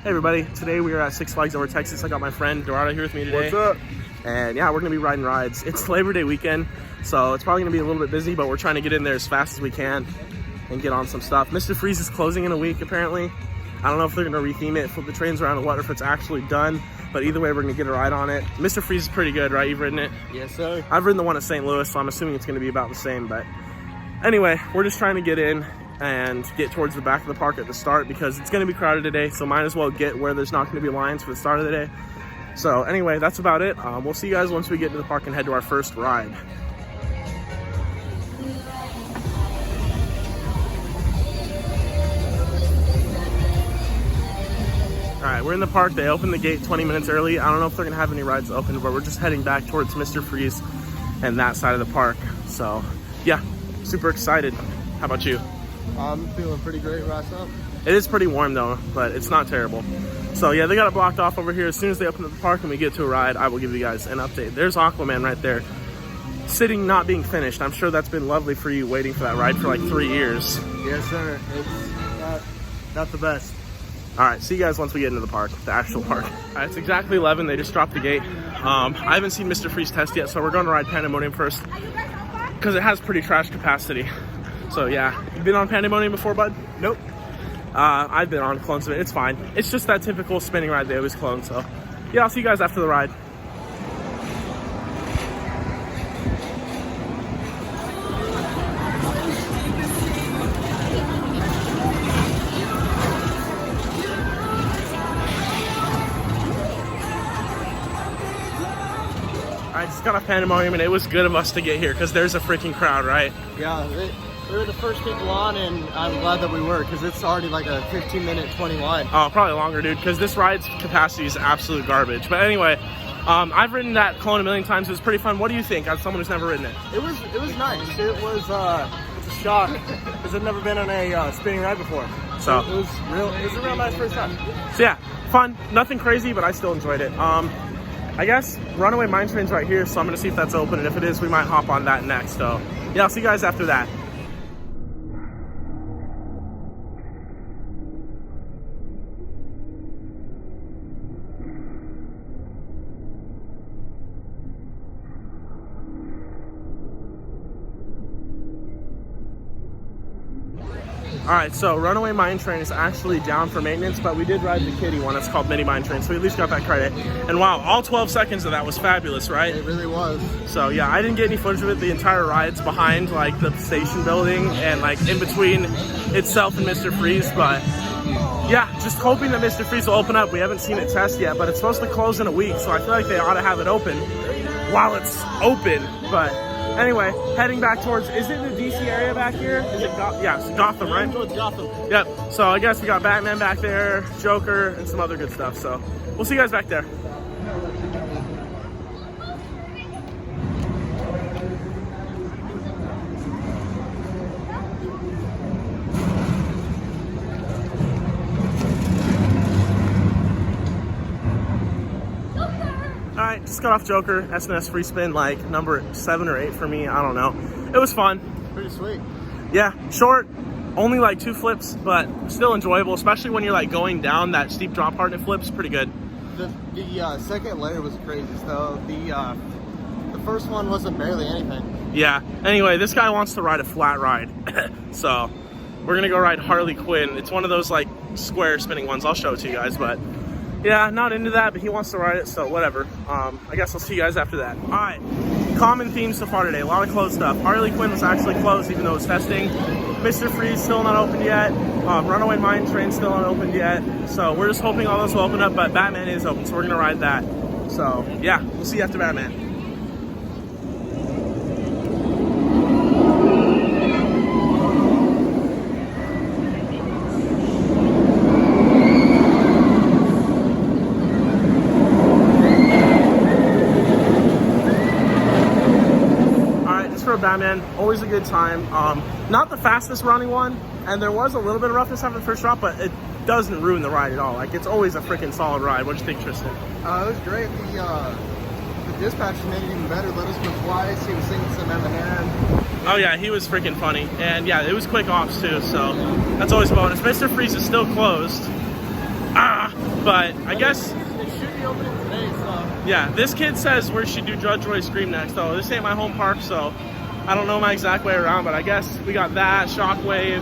Hey everybody, today we are at Six Flags Over Texas. I got my friend Dorado here with me today. What's up? And yeah, we're gonna be riding rides. It's Labor Day weekend, so it's probably gonna be a little bit busy, but we're trying to get in there as fast as we can and get on some stuff. Mr. Freeze is closing in a week, apparently. I don't know if they're gonna retheme it, flip the trains around, or what, or if it's actually done, but either way, we're gonna get a ride on it. Mr. Freeze is pretty good, right? You've ridden it? Yes, sir. I've ridden the one at St. Louis, so I'm assuming it's gonna be about the same, but anyway, we're just trying to get in and get towards the back of the park at the start because it's going to be crowded today, so might as well get where there's not going to be lines for the start of the day. So anyway, that's about it. We'll see you guys once we get to the park and head to our first ride. All right, we're in the park. They opened the gate 20 minutes early. I don't know if they're going to have any rides open, but we're just heading back towards Mr. Freeze and that side of the park. So yeah, super excited. How about you? I'm feeling pretty great right now. It is pretty warm though, but it's not terrible. So yeah, they got it blocked off over here. As soon as they open up the park and we get to a ride, I will give you guys an update. There's Aquaman right there, sitting not being finished. I'm sure that's been lovely for you waiting for that ride for like 3 years. Yes, sir. It's not the best. All right, see you guys once we get into the park, the actual park. All right, it's exactly 11. They just dropped the gate. I haven't seen Mr. Freeze test yet, so we're going to ride Pandemonium first because it has pretty trash capacity. So yeah, you been on Pandemonium before, bud? Nope. I've been on clones of it. It's fine. It's just that typical spinning ride they always clone. So yeah, I'll see you guys after the ride. I just got off Pandemonium and it was good of us to get here because there's a freaking crowd, right? Yeah, we were the first people on, and I'm glad that we were because it's already like a 15-minute 20 line. Oh, probably longer, dude, because this ride's capacity is absolute garbage. But anyway, I've ridden that clone a million times. It was pretty fun. What do you think, as someone who's never ridden it? It was nice. It's a shock because I've never been on a spinning ride before. So it was a real nice first time. So yeah, fun. Nothing crazy, but I still enjoyed it. I guess Runaway Mountain train's right here, so I'm gonna see if that's open, and if it is, we might hop on that next. So yeah, I'll see you guys after that. All right, so Runaway Mine Train is actually down for maintenance, but we did ride the kiddie one. It's called Mini Mine Train, so we at least got that credit. And wow, all 12 seconds of that was fabulous, right? It really was. So yeah, I didn't get any footage of it. The entire ride's behind like the station building and like in between itself and Mr. Freeze, but yeah, just hoping that Mr. Freeze will open up. We haven't seen it test yet, but it's supposed to close in a week, so I feel like they ought to have it open while it's open, but anyway, heading back towards, is it the DC area back here? Is it yeah, it's Gotham, right? Towards Gotham. Yep, so I guess we got Batman back there, Joker, and some other good stuff. So we'll see you guys back there. Alright, just got off Joker, SNS free spin, like number 7 or 8 for me, I don't know. It was fun. Pretty sweet. Yeah, short, only like 2 flips, but still enjoyable, especially when you're like going down that steep drop part and it flips, pretty good. The second layer was crazy, so the first one wasn't barely anything. Yeah, anyway, this guy wants to ride a flat ride, so we're gonna go ride Harley Quinn. It's one of those like square spinning ones, I'll show it to you guys, but yeah, not into that, but he wants to ride it, so whatever. I guess I'll see you guys after that. All right, common theme so far today, a lot of closed stuff. Harley Quinn was actually closed even though it was testing. Mr. Freeze still not open yet. Runaway Mine Train still not opened yet. So we're just hoping all those will open up, but Batman is open, so we're gonna ride that. So yeah, we'll see you after Batman. Batman, always a good time. Not the fastest running one, and there was a little bit of roughness after the first drop, but it doesn't ruin the ride at all. Like, it's always a freaking solid ride. What do you think, Tristan? It was great. The dispatcher made it even better. Let us go twice. He was singing some Eminem. Oh yeah, he was freaking funny, and yeah, it was quick offs too, so that's always a bonus. Mr. Freeze is still closed, But I guess It should be opening today, so. yeah, this kid says we should do Judge Roy Scream next. So this ain't my home park, so I don't know my exact way around. But I guess we got that Shockwave,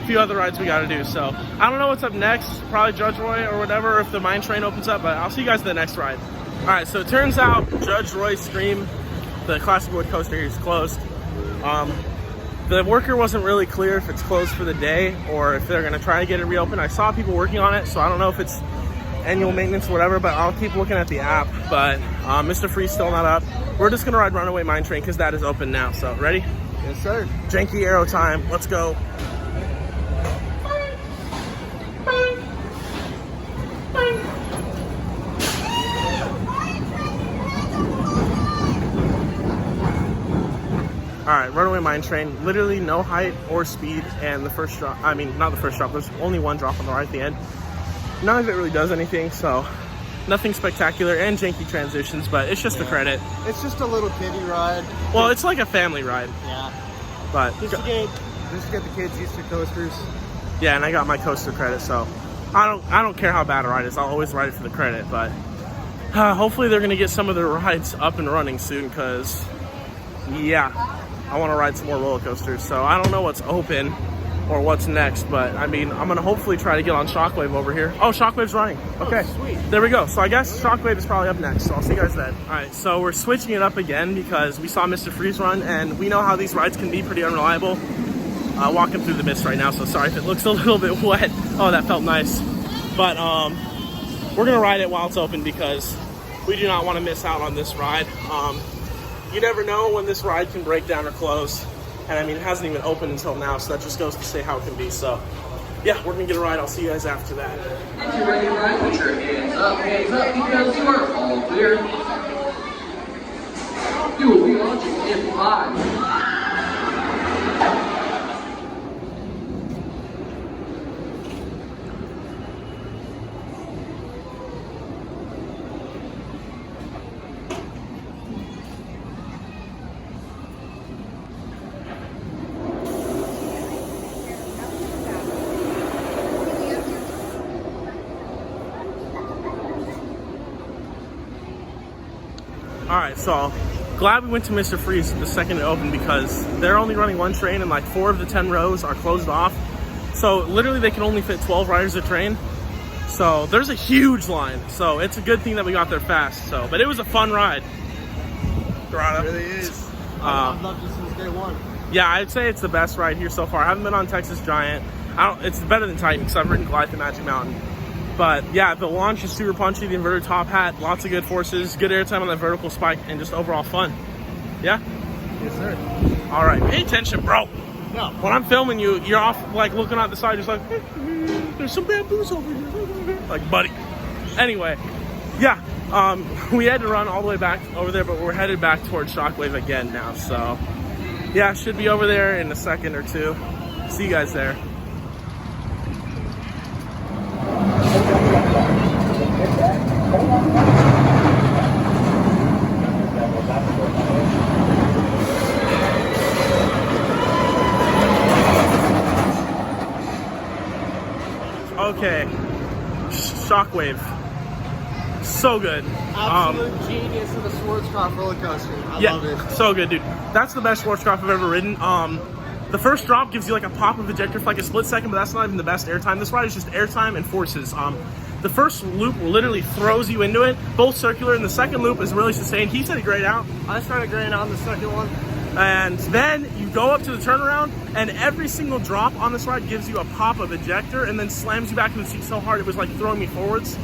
a few other rides we got to do. So I don't know what's up next. Probably Judge Roy or whatever if the mine train opens up. But I'll see you guys in the next ride. All right. So it turns out Judge Roy Scream, the classic wood coaster here, is closed. The worker wasn't really clear if it's closed for the day or if they're gonna try to get it reopened. I saw people working on it, so I don't know if it's annual maintenance or whatever, but I'll keep looking at the app. But Mr. Free's still not up. We're just gonna ride Runaway Mine Train because that is open now. So ready? Yes, sir. Janky arrow time, let's go. All right, Runaway Mine Train, literally no height or speed, and the first drop, I mean, not the first drop, there's only one drop on the right at the end. None of it really does anything, so nothing spectacular, and janky transitions, but it's just a credit. It's just a little kiddie ride. Well, it's like a family ride, Yeah. but Just to get the kids used to coasters. yeah, and I got my coaster credit, so I don't care how bad a ride is, I'll always ride it for the credit, but hopefully they're gonna get some of their rides up and running soon, because yeah, I want to ride some more roller coasters. So I don't know what's open or what's next, but I mean, I'm gonna hopefully try to get on Shockwave over here. Oh, Shockwave's running. Okay, Oh, sweet. there we go. So I guess Shockwave is probably up next, so I'll see you guys then. All right, so we're switching it up again because we saw Mr. Freeze run, and we know how these rides can be pretty unreliable. Walking through the mist right now, so sorry if it looks a little bit wet. Oh, that felt nice. But we're gonna ride it while it's open because we do not want to miss out on this ride. You never know when this ride can break down or close. And I mean, it hasn't even opened until now, so that just goes to say how it can be. So yeah, we're gonna get a ride. I'll see you guys after that. If you're ready to ride, put your hands up because you are all clear. You will be launching in 5. Alright, so glad we went to Mr. Freeze the second it opened because they're only running one train and like 4 of the 10 rows are closed off. So literally they can only fit 12 riders a train. So there's a huge line. So it's a good thing that we got there fast. So, but it was a fun ride. Dorado. It really is. I've loved it since day one. Yeah, I'd say it's the best ride here so far. I haven't been on Texas Giant. It's better than Titan because I've ridden Goliath and Magic Mountain. But yeah, the launch is super punchy, the inverted top hat, lots of good forces, good airtime on that vertical spike, and just overall fun. Yeah? Yes, sir. All right, pay attention, bro. No. When I'm filming you, you're off like looking out the side, just like, there's some bamboos over here. Like, buddy. Anyway, yeah, we had to run all the way back over there, but we're headed back towards Shockwave again now. So yeah, should be over there in a second or two. See you guys there. Okay, Shockwave, so good. Absolute genius of the Schwarzkopf roller coaster. I love it. So good, dude. That's the best Schwarzkopf I've ever ridden. The first drop gives you like a pop of ejector for like a split second, but that's not even the best airtime. This ride is just airtime and forces. The first loop literally throws you into it, both circular, and the second loop is really sustained. He said he grayed out. I started graying out on the second one. And then you go up to the turnaround, and every single drop on this ride gives you a pop of ejector and then slams you back in the seat so hard it was like throwing me forwards.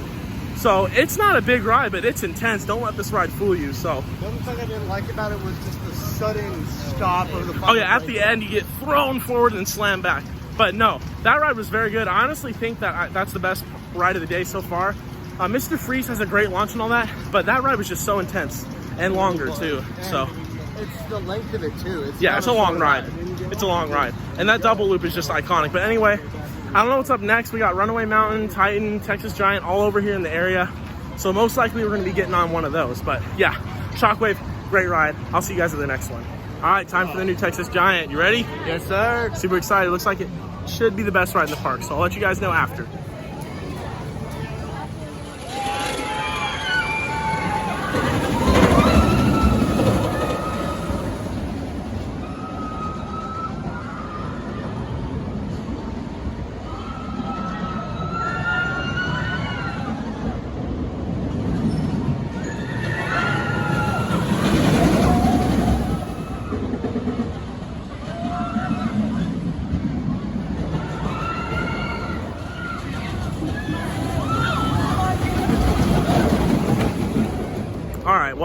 So it's not a big ride, but it's intense. Don't let this ride fool you. So The only thing I didn't like about it was just the sudden stop of the oh yeah, at the end you get thrown forward and slammed back. But no, that ride was very good. I honestly think that that's the best ride of the day so far. Mr. Freeze has a great launch and all that, but that ride was just so intense and longer too. So it's the length of it too. yeah, it's a long ride. It's a long ride. And that double loop is just iconic. But anyway, I don't know what's up next. We got Runaway Mountain, Titan, Texas Giant all over here in the area. So most likely we're going to be getting on one of those. But yeah, Shockwave, great ride. I'll see you guys at the next one. All right, time for the new Texas Giant. You ready? Yes, sir. Super excited. Looks like it should be the best ride in the park. So I'll let you guys know after.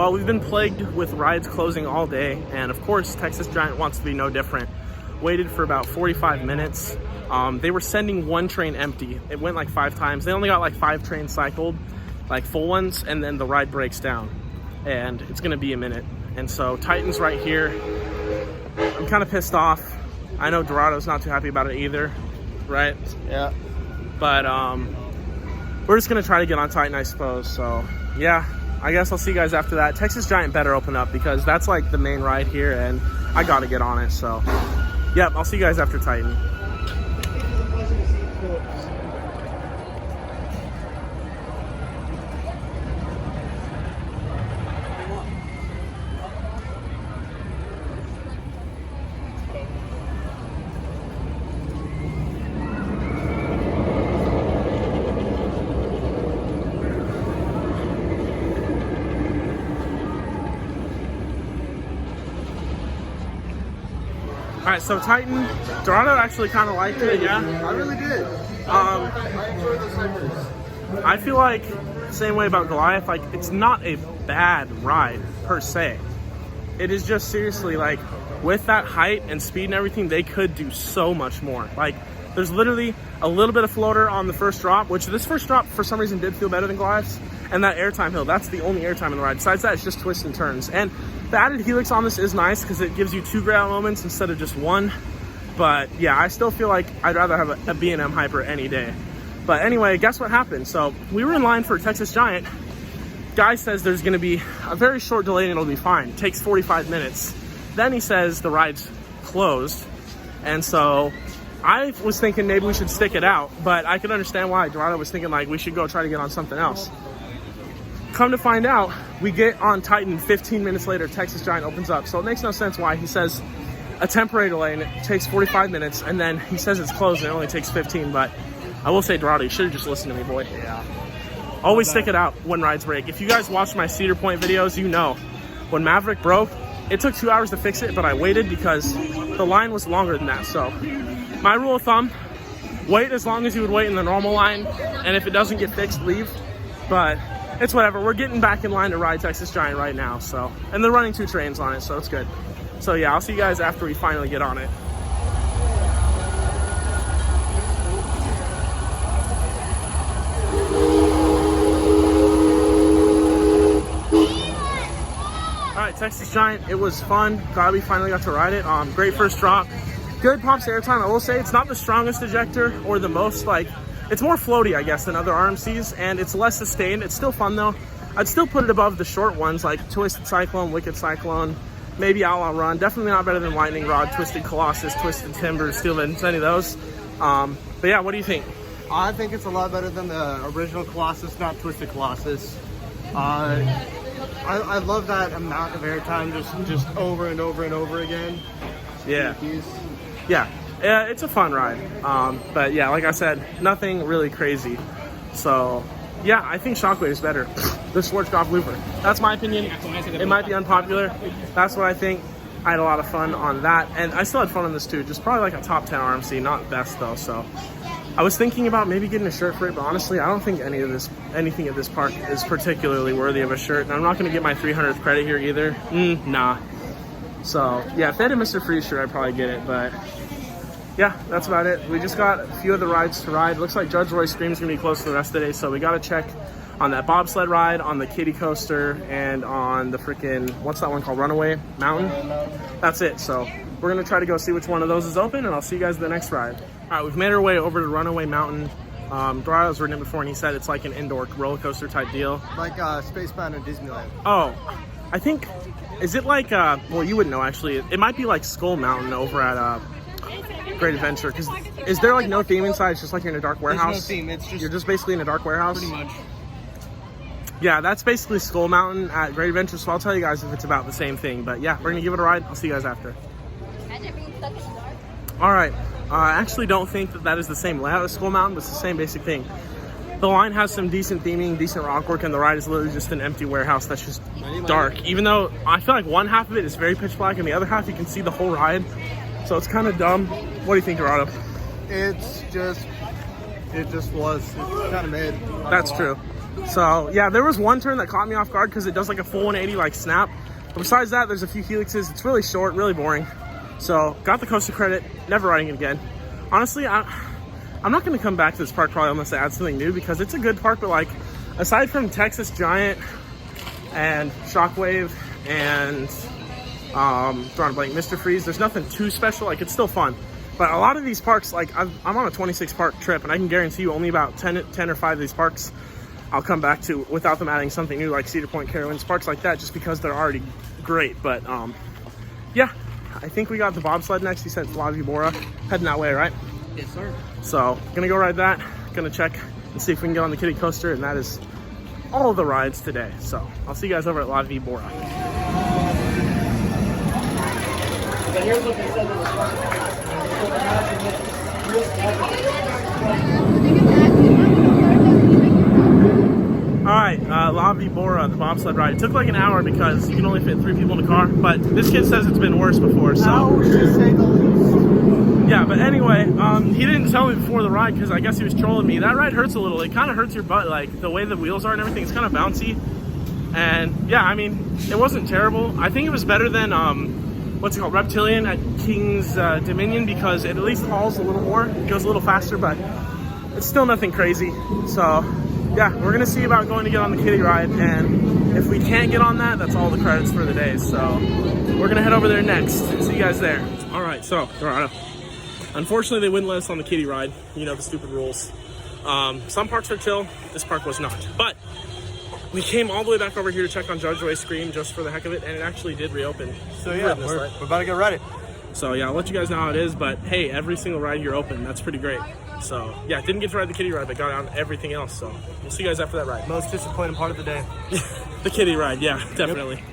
Well, we've been plagued with rides closing all day, and of course, Texas Giant wants to be no different. Waited for about 45 minutes. They were sending one train empty. It went like 5 times. They only got like 5 trains cycled, like full ones, and then the ride breaks down. And it's gonna be a minute. And so Titan's right here. I'm kind of pissed off. I know Dorado's not too happy about it either, right? Yeah. But we're just gonna try to get on Titan, I suppose. So yeah, I guess I'll see you guys after that. Texas Giant better open up because that's like the main ride here, and I gotta get on it. So yep, I'll see you guys after Titan. All right, so Titan, Dorado actually kind of liked it, yeah? I really did. I enjoyed the segments. I feel like same way about Goliath, like it's not a bad ride per se. It is just seriously like with that height and speed and everything, they could do so much more. Like there's literally a little bit of floater on the first drop, which this first drop for some reason did feel better than Goliath's, and that airtime hill, that's the only airtime in the ride. Besides that, it's just twists and turns. And the added helix on this is nice because it gives you 2 ground moments instead of just 1. But yeah, I still feel like I'd rather have a B&M Hyper any day. But anyway, guess what happened? So we were in line for Texas Giant. Guy says there's gonna be a very short delay and it'll be fine. It takes 45 minutes. Then he says the ride's closed. And so I was thinking maybe we should stick it out, but I could understand why Dorado was thinking like we should go try to get on something else. Come to find out, we get on Titan 15 minutes later, Texas Giant opens up. So it makes no sense why he says a temporary delay and it takes 45 minutes, and then he says it's closed and it only takes 15. But I will say, Dorado, you should have just listened to me, boy. Yeah. Always stick it out when rides break. If you guys watch my Cedar Point videos, you know when Maverick broke, it took 2 hours to fix it, but I waited because the line was longer than that. So my rule of thumb, wait as long as you would wait in the normal line, and if it doesn't get fixed, leave. But it's whatever. We're getting back in line to ride Texas Giant right now. So, and they're running 2 trains on it, so it's good. So yeah, I'll see you guys after we finally get on it. All right, Texas Giant, it was fun. Glad we finally got to ride it. Great first drop. Good pops airtime. I will say it's not the strongest ejector or the most like, it's more floaty, I guess, than other RMCs, and it's less sustained. It's still fun though. I'd still put it above the short ones like Twisted Cyclone, Wicked Cyclone, maybe Outlaw Run. Definitely not better than Lightning Rod, Twisted Colossus, Twisted Timber, Steel Vengeance, any of those. But yeah, what do you think? I think it's a lot better than the original Colossus, not Twisted Colossus. I love that amount of airtime just over and over and over again. Yeah. Yeah, it's a fun ride. But yeah, like I said, nothing really crazy. So yeah, I think Shockwave is better. The Schwarzkopf looper. That's my opinion. It might be unpopular. That's what I think. I had a lot of fun on that, and I still had fun on this too. Just probably like a top 10 RMC, not best though. So I was thinking about maybe getting a shirt for it, but honestly, I don't think anything at this park is particularly worthy of a shirt. And I'm not going to get my 300th credit here either. Nah. So yeah, if they had a Mr. Freeze shirt, I'd probably get it, but yeah, that's about it. We just got a few of the rides to ride. Looks like Judge Roy Scream's gonna be closed for the rest of the day, so we gotta check on that bobsled ride, on the kiddie coaster, and on the freaking, what's that one called, Runaway Mountain? That's it. So we're gonna try to go see which one of those is open, and I'll see you guys at the next ride. All right, we've made our way over to Runaway Mountain. Dorado's ridden it before, and he said it's like an indoor roller coaster type deal. Like Spaceman in Disneyland. Oh, I think, is it like, well, you wouldn't know actually. It might be like Skull Mountain over at Great Adventure, because is there like no theme inside? It's just like you're in a dark warehouse? There's no theme, it's just... You're just basically in a dark warehouse? Pretty much. Yeah, that's basically Skull Mountain at Great Adventure, so I'll tell you guys if it's about the same thing. But yeah, we're gonna give it a ride. I'll see you guys after. Alright, I actually don't think that is the same layout as Skull Mountain, but it's the same basic thing. The line has some decent theming, decent rock work, and the ride is literally just an empty warehouse that's just dark. Even though I feel like one half of it is very pitch black, and the other half you can see the whole ride. So it's kind of dumb. What do you think, Dorado? It just was. It's kind of mid. That's true. So yeah, there was one turn that caught me off guard because it does like a full 180 like snap. But besides that, there's a few helixes. It's really short, really boring. So got the coaster credit, never riding it again. Honestly, I'm not going to come back to this park probably unless they add something new, because it's a good park, but like aside from Texas Giant and Shockwave and drawing a blank, Mr. Freeze, there's nothing too special. Like, it's still fun. But a lot of these parks, like I'm on a 26 park trip, and I can guarantee you only about 10 or 5 of these parks I'll come back to without them adding something new, like Cedar Point, Carowinds, parks like that, just because they're already great. But yeah, I think we got the bobsled next. He said Flavie Bora, heading that way, right? Yes, sir. So gonna go ride that, gonna check and see if we can get on the kiddie coaster, and that is all the rides today. So I'll see you guys over at Flavie Bora. But here's what they said in the front. All right, Flavie Bora, the bobsled ride. It took like an hour because you can only fit 3 people in the car, but this kid says it's been worse before, so. To say the least. Yeah, but anyway, he didn't tell me before the ride because I guess he was trolling me. That ride hurts a little. It kind of hurts your butt, like the way the wheels are and everything. It's kind of bouncy. And yeah, I mean, it wasn't terrible. I think it was better than, what's it called, Reptilian at King's Dominion, because it at least hauls a little more. It goes a little faster, but it's still nothing crazy. So yeah, we're gonna see about going to get on the kiddie ride, and if we can't get on that, that's all the credits for the day. So we're gonna head over there next. See you guys there. All right, so Dorado. Unfortunately, they wouldn't let us on the kiddie ride. You know, the stupid rules. Some parks are chill. This park was not. But we came all the way back over here to check on Judge Way Scream just for the heck of it, and it actually did reopen. So yeah, we're about to get ready. So yeah, I'll let you guys know how it is. But hey, every single ride you're open. That's pretty great. So yeah, didn't get to ride the kiddie ride, but got on everything else. So we'll see you guys after that ride. Most disappointing part of the day. The kiddie ride, yeah, definitely. Yep.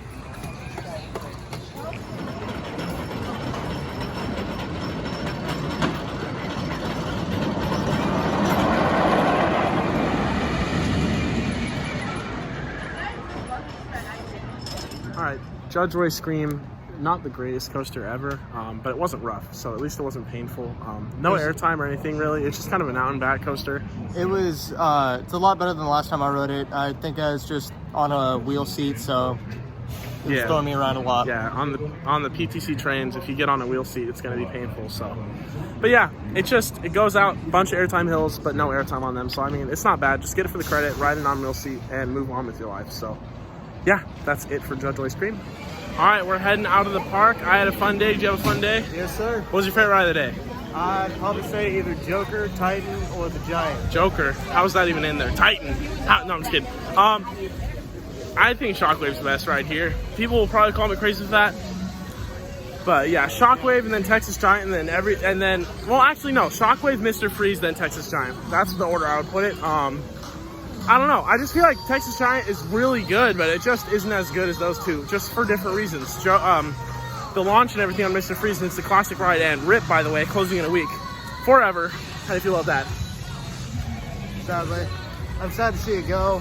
All right, Judge Way Scream, not the greatest coaster ever, but it wasn't rough, so at least it wasn't painful. No airtime or anything really. It's just kind of an out and back coaster. It was, it's a lot better than the last time I rode it. I think I was just on a wheel seat, so it was throwing me around a lot. Yeah, on the PTC trains, if you get on a wheel seat, it's going to be painful. So, but yeah, it goes out a bunch of airtime hills, but no airtime on them. So I mean, it's not bad. Just get it for the credit, ride an on-wheel seat, and move on with your life. So yeah, that's it for Judge Way Scream. All right, we're heading out of the park. I had a fun day. Did you have a fun day? Yes, sir. What was your favorite ride of the day? I'd probably say either Joker, Titan, or the Giant. Joker. How was that even in there? Titan. No, I'm just kidding. I think Shockwave's the best ride here. People will probably call me crazy for that. But yeah, Shockwave and then Texas Giant and then well, actually no, Shockwave, Mr. Freeze, then Texas Giant. That's the order I would put it. I don't know. I just feel like Texas Giant is really good, but it just isn't as good as those two, just for different reasons. The launch and everything on Mr. Freeze, and it's the classic ride, and RIP, by the way, closing in a week. Forever. How do you feel about that? Sadly. I'm sad to see it go.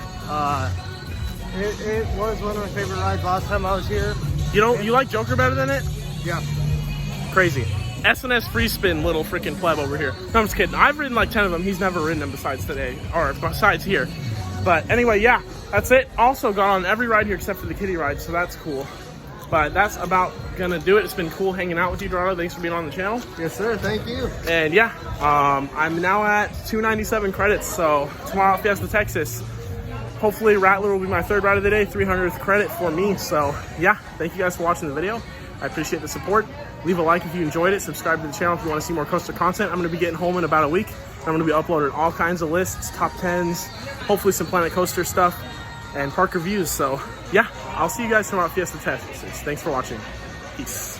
It was one of my favorite rides last time I was here. You like Joker better than it? Yeah. Crazy. SNS free spin, little freaking pleb over here. No, I'm just kidding. I've ridden like 10 of them. He's never ridden them besides today, or besides here. But anyway, yeah, that's it. Also got on every ride here except for the kiddie ride, so that's cool. But that's about gonna do it. It's been cool hanging out with you, Dorado. Thanks for being on the channel. Yes, sir. Thank you. And yeah, I'm now at 297 credits. So tomorrow, Fiesta, Texas. Hopefully, Rattler will be my third ride of the day, 300th credit for me. So yeah, thank you guys for watching the video. I appreciate the support. Leave a like if you enjoyed it. Subscribe to the channel if you want to see more coaster content. I'm going to be getting home in about a week. I'm going to be uploading all kinds of lists, top 10s, hopefully some Planet Coaster stuff, and park reviews. So yeah, I'll see you guys tomorrow at Fiesta Texas. Thanks for watching. Peace.